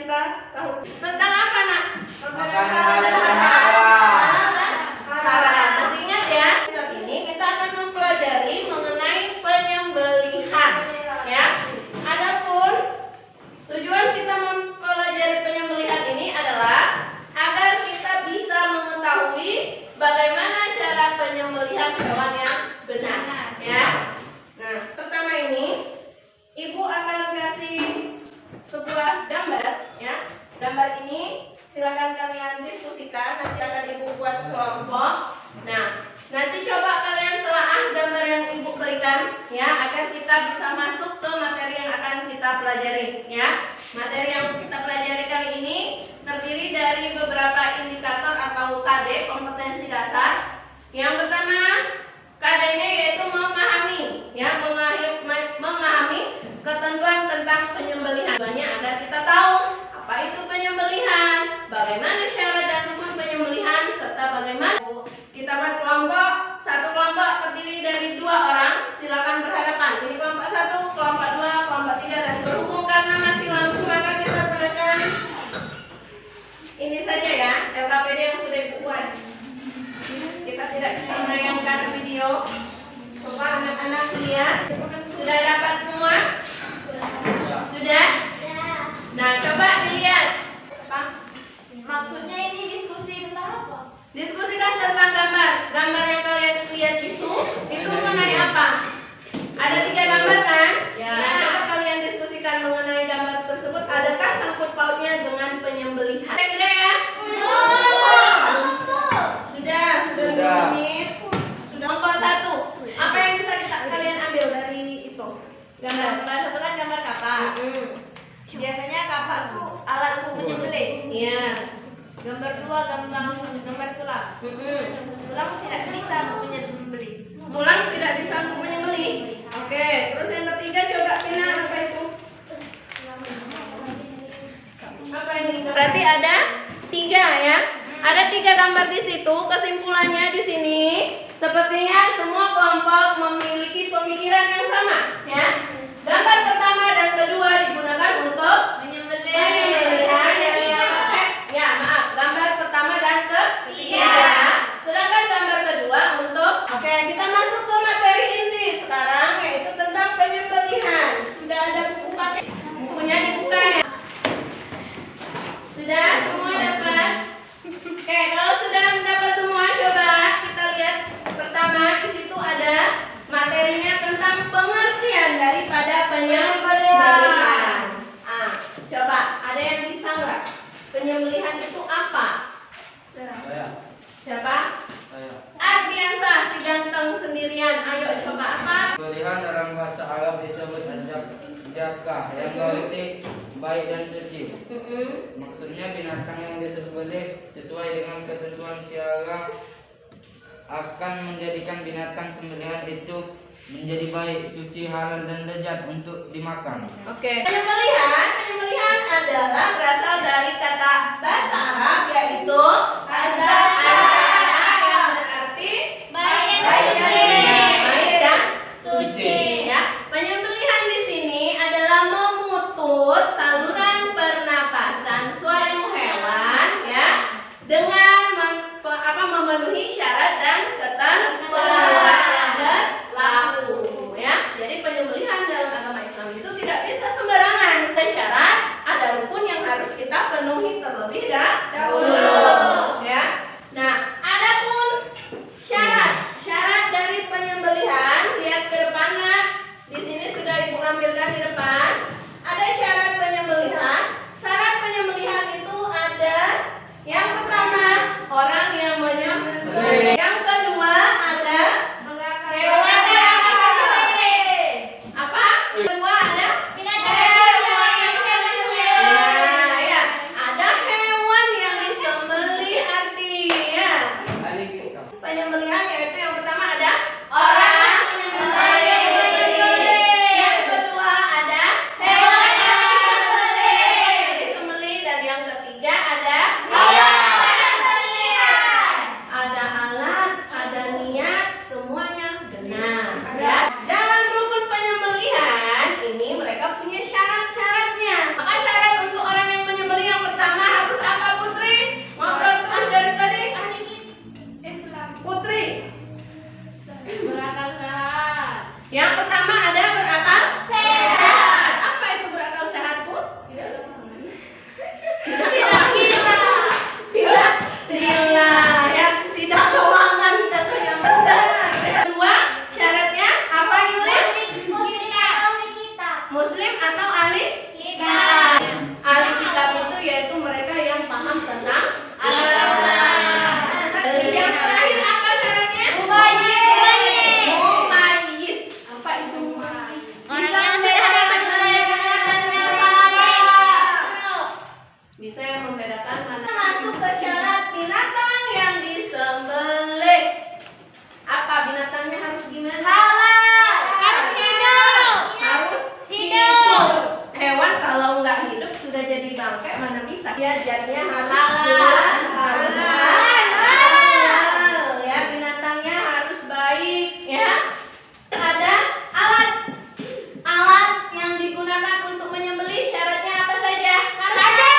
kita tahu tentang apa, Nak? Makanan dan hewan. Masih ingat ya? Saat ini kita akan mempelajari mengenai penyembelihan, ya. Adapun tujuan kita mempelajari penyembelihan ini adalah agar kita bisa mengetahui bagaimana cara penyembelihan hewan yang benar, ya. Nah, pertama ini Ibu akan kasih sebuah gambar, ya. Gambar ini silakan kalian diskusikan, nanti akan Ibu buat kelompok. Nah, nanti coba kalian telaah gambar yang Ibu berikan, ya, agar kita bisa masuk ke materi yang akan kita pelajari, ya. Materi yang kita pelajari kali ini terdiri dari beberapa indikator atau KD, kompetensi dasar. Yang pertama, KD-nya yaitu memahami, ya, memahami ketentuan tentang penyembelihan. Tujuannya agar kita tahu apa itu penyembelihan, bagaimana syarat dan rukun penyembelihan, serta bagaimana kita buat kelompok. Satu kelompok terdiri dari 2 orang, silakan berhadapan. Ini kelompok 1, kelompok 2, kelompok 3, dan berhubung karena mati lampu maka kita gunakan ini saja, ya, LKPD yang sudah Ibu buat. Kita tidak bisa menayangkan video. Coba anak-anak lihat, sudah dapat semua? Sudah? Nah, coba dilihat. Apa? Maksudnya ini diskusi tentang apa? Diskusikan tentang gambar. Gambar yang kalian lihat itu mengenai apa? Ada 3 gambar kan? Ya. Nah, coba kalian diskusikan mengenai gambar tersebut. Adakah sangkut pautnya dengan penyembelihan? Sudah ya? Sudah 2 menit. Sudah. Kelompok 1. Apa yang bisa kalian ambil dari itu? Gambar. Gambar 1 kan gambar kapak. Biasanya kapak itu alat untuk menyembelih. Iya. Gambar 2 gambar tulang. Tulang tidak bisa untuk menyembelih. Tulang tidak bisa untuk menyembelih. Oke, terus yang ketiga coba Pina, apa itu? Apa ini? Berarti ada 3, ya. Ada 3 gambar di situ. Kesimpulannya di sini sepertinya semua kelompok memiliki pemikiran yang sama, ya. Gambar pertama dan kedua digunakan untuk penyembelihan ya, maaf, gambar pertama dan ketiga. Sedangkan gambar kedua untuk oke, kita masuk ke materi inti sekarang, yaitu tentang penyembelihan. Sudah ada buku pakai, bukunya dibuka, ya. Sudah semua dapat? Oke, kalau sudah mendapat semua, coba kita lihat pertama di situ ada materinya tentang pengertian daripada penyembelihan. Coba ada yang bisa nggak? Penyembelihan itu apa? Siapa? Ardiansah, si ganteng sendirian. Ayo coba apa? Penyembelihan dalam bahasa Arab disebut zakah, yang berarti baik dan suci. Maksudnya binatang yang disembelih sesuai dengan ketentuan syariat akan menjadikan binatang sembelihan itu menjadi baik, suci, halal, dan lezat untuk dimakan. Oke. Penyembelihan adalah berasal dari kata bahasa Arab yaitu yang berarti baik dan suci. Ya. Penyembelihan di sini adalah memutus saluran pernapasan suatu hewan, ya, dengan memenuhi syarat dan ketentuan yang berlaku, ya. Jadi penyembelihan dalam agama Islam itu tidak bisa sembarangan. Ada syarat, ada rukun pakai mana bisa. Ya, jadinya harus Halal. jelas, harus halal. Ya, binatangnya harus baik, ya. Ada alat yang digunakan untuk menyembelih, syaratnya apa saja? Harus ada.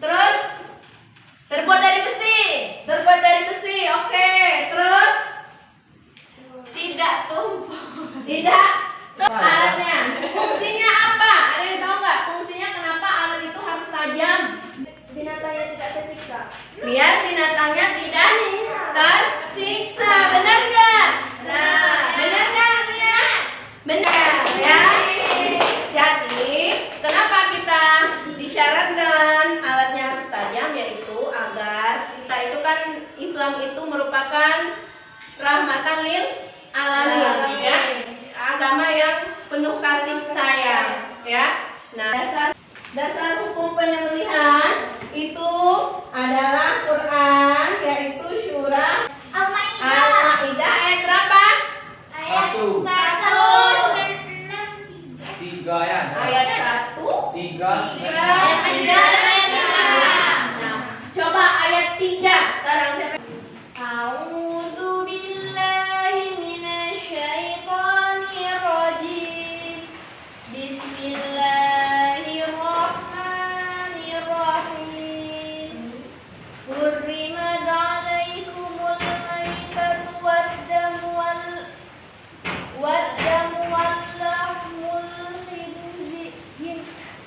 Terus Terbuat dari besi. terbuat dari besi, oke. Terus Tidak tumpul. tidak. Alatnya, fungsinya apa? Ada yang tahu nggak? Fungsinya kenapa alat itu harus tajam? Binatangnya tidak tersiksa. Biar binatangnya tidak tersiksa. Benar nggak? Nah, benar nggak lihat? Benar ya. Jadi, kenapa kita disyaratkan alatnya harus tajam? Yaitu agar kita itu kan Islam itu merupakan rahmatan lil alamin, ya. Agama yang penuh kasih sayang, ya. Nah, dasar hukum penyembelihan itu adalah Quran, yaitu surah Al-Maidah ayat berapa? Satu. 3 ya. Ayat 1. 3. Nah, coba ayat 3 sekarang siapa? A'udzu billahi minasyaitonir rajim. Bismillahirrahmanirrahim. Hurrimat 'alaikumul maitatu wad-damu wal-lahmul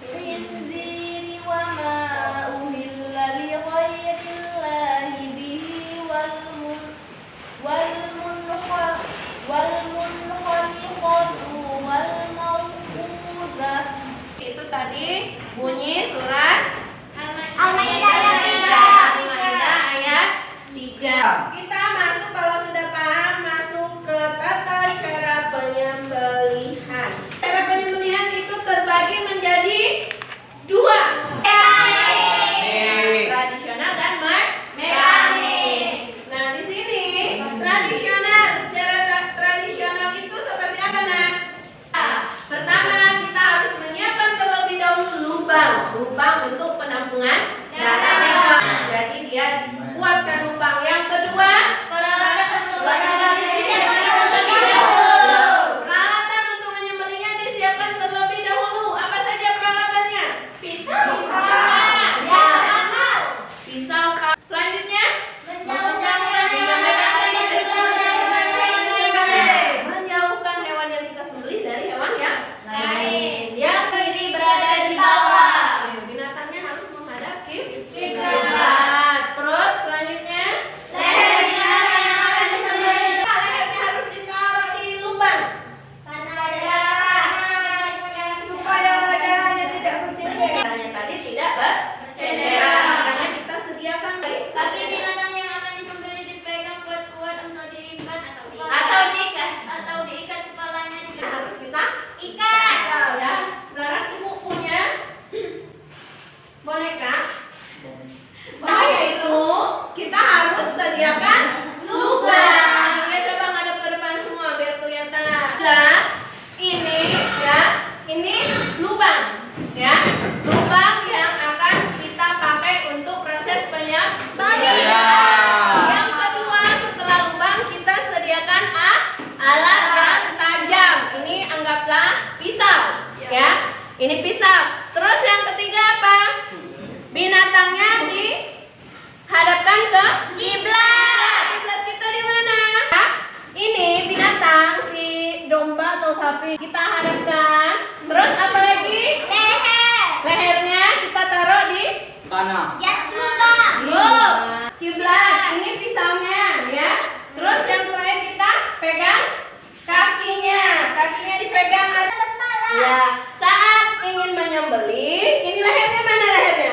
khinziri wa ma uhilla li ghairillahi bihi wal-munkhaniqatu wal-mawqudhah. Itu tadi bunyi surat Al-Maidah ayat 3. Al-Maidah ayat 3. Kita masuk, kalau sudah paham, masuk ke tata cara penyembelihan. Cara penyembelihan itu terbagi menjadi 2. Tradisional dan mekanik. Nah, di sini tradisional, secara tradisional itu seperti apa, Nak? Pertama, kita harus menyiapkan terlebih dahulu lubang untuk penampungan darah. Jadi dia buatkan lubang. Yang kedua, peralatan untuk menyembelihnya disiapkan terlebih dahulu. Apa saja peralatannya? Pisau. Selanjutnya, menjauhkan hewan yang kita sembelih dari hewan yang lain. Yang ini berada di bawah. Binatangnya harus menghadap kiblat. Terus selanjutnya, lehernya yang akan disembelih. Lehernya harus ditaruh di lubang supaya darahnya tidak berceceran. Darahnya tadi tidak berceceran. Makanya kita sediakan Kasih binatang yang akan disembelih dipegang kuat-kuat untuk diikat atau diikat kepalanya di harus kita ikat. ya. Sekarang ibu punya boneka. Bahaya itu kita harus sediakan lubang. Ya, coba ngadep ke depan semua biar kelihatan. Nah, ini ya, ini lubang ya. Lubang yang akan kita pakai untuk proses penyembelihan. Yang kedua, setelah lubang kita sediakan alat yang tajam. Ini anggaplah pisau ya. Ini pisau. Terus yang ketiga apa? Binatangnya dihadapkan ke kiblat. Kiblat kita di mana? Ini binatang, si domba atau sapi kita hadapkan. Terus apa lagi? Lehernya kita taruh di Tanah. kiblat. Ini pisaunya ya. Terus yang terakhir kita pegang kakinya. Kakinya dipegang ya. Saat ingin menyembelih, ini lehernya mana lehernya?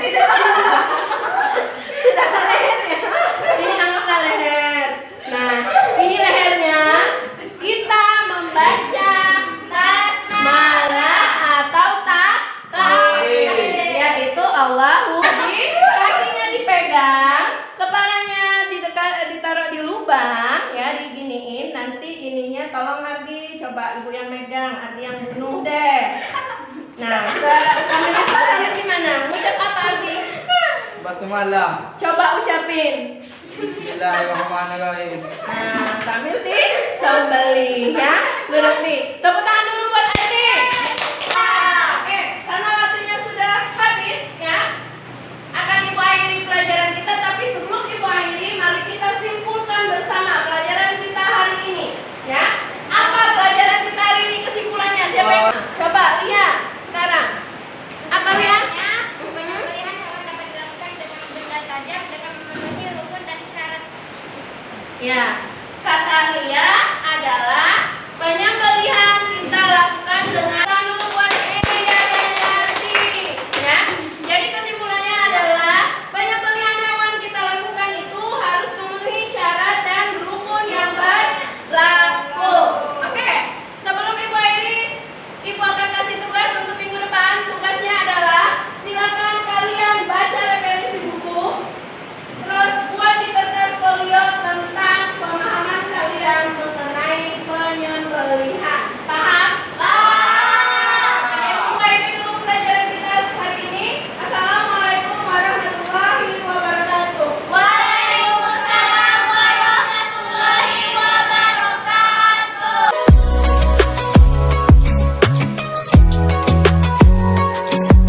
Tidak ada lehernya. Ini anggaplah leher. Nah, ini lehernya. Kita membaca basmalah atau takbir, yaitu Allahu. Jadi kakinya dipegang, kepalanya ditaruh di lubang, ya, diginiin. Nanti ininya tolong Ardi, coba ibu yang megang, Ardi yang bunuh deh. Nah, sambil malam. Coba ucapin. Bismillahirrahmanirrahim. Nah, sambil disembelih ya. Duduk nih. Tepuk tangan.